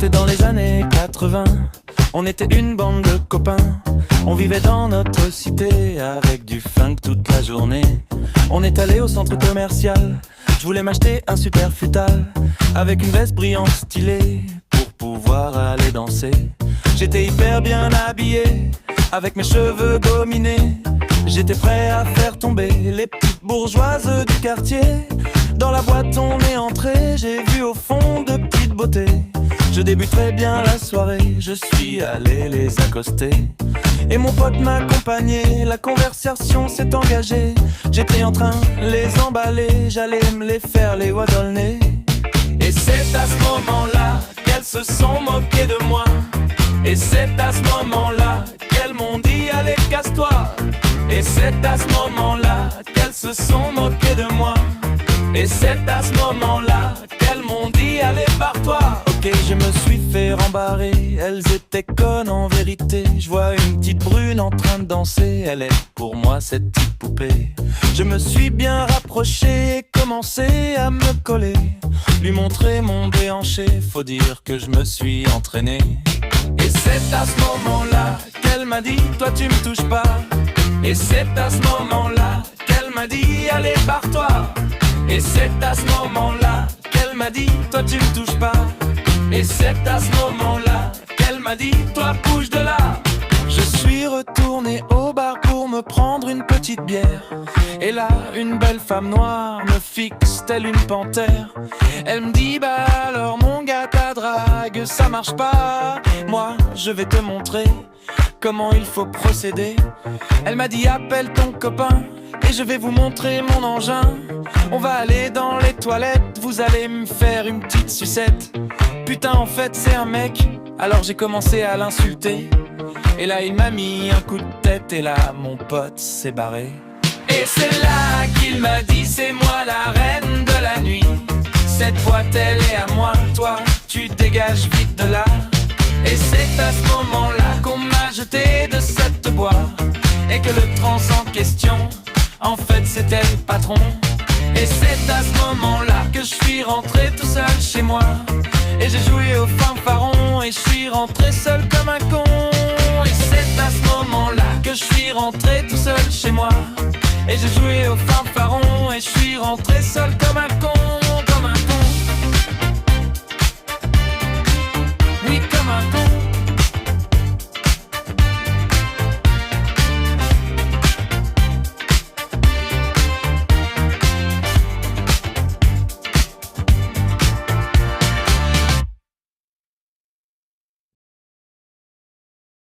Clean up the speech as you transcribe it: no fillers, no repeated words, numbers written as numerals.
C'était dans les années 80. On était une bande de copains. On vivait dans notre cité avec du funk toute la journée. On est allé au centre commercial. Je voulais m'acheter un super futal avec une veste brillante stylée pour pouvoir aller danser. J'étais hyper bien habillé avec mes cheveux gominés. J'étais prêt à faire tomber les petites bourgeoises du quartier. Dans la boîte on est entré, j'ai vu au fond de petites beautés. Je débuterai bien la soirée, je suis allé les accoster. Et mon pote m'a accompagné, la conversation s'est engagée. J'étais en train de les emballer, j'allais me les faire les doigts dans le nez. Et c'est à ce moment-là qu'elles se sont moquées de moi. Et c'est à ce moment-là qu'elles m'ont dit allez casse-toi. Et c'est à ce moment-là qu'elles se sont moquées de moi. Et c'est à ce moment-là qu'elles m'ont dit allez barre-toi. Ok, je me suis fait rembarrer, elles étaient connes en vérité. Je vois une petite brune en train de danser, elle est pour moi cette petite poupée. Je me suis bien rapproché et commencé à me coller, lui montrer mon déhanché, faut dire que je me suis entraîné. Et c'est à ce moment-là qu'elle m'a dit toi tu me touches pas. Et c'est à ce moment-là qu'elle m'a dit allez barre-toi. Et c'est à ce moment-là qu'elle m'a dit toi tu me touches pas. Et c'est à ce moment-là qu'elle m'a dit toi bouge de là. Je suis retourné au bar pour me prendre une petite bière. Et là une belle femme noire me fixe telle une panthère. Elle me dit bah alors mon gars ta drague ça marche pas. Moi je vais te montrer comment il faut procéder. Elle m'a dit appelle ton copain et je vais vous montrer mon engin. On va aller dans les toilettes, vous allez me faire une petite sucette. Putain en fait c'est un mec. Alors j'ai commencé à l'insulter. Et là il m'a mis un coup de tête et là mon pote s'est barré. Et c'est là qu'il m'a dit c'est moi la reine de la nuit. Cette boîte elle est à moi, toi tu dégages vite de là. Et c'est à ce moment-là qu'on m'a jeté de cette boîte. Et que le trans en question, en fait c'était le patron. Et c'est à ce moment-là que je suis rentré tout seul chez moi. Et j'ai joué au fanfaron et je suis rentré seul comme un con. Et c'est à ce moment-là que je suis rentré tout seul chez moi. Et j'ai joué au fanfaron et je suis rentré seul comme un con.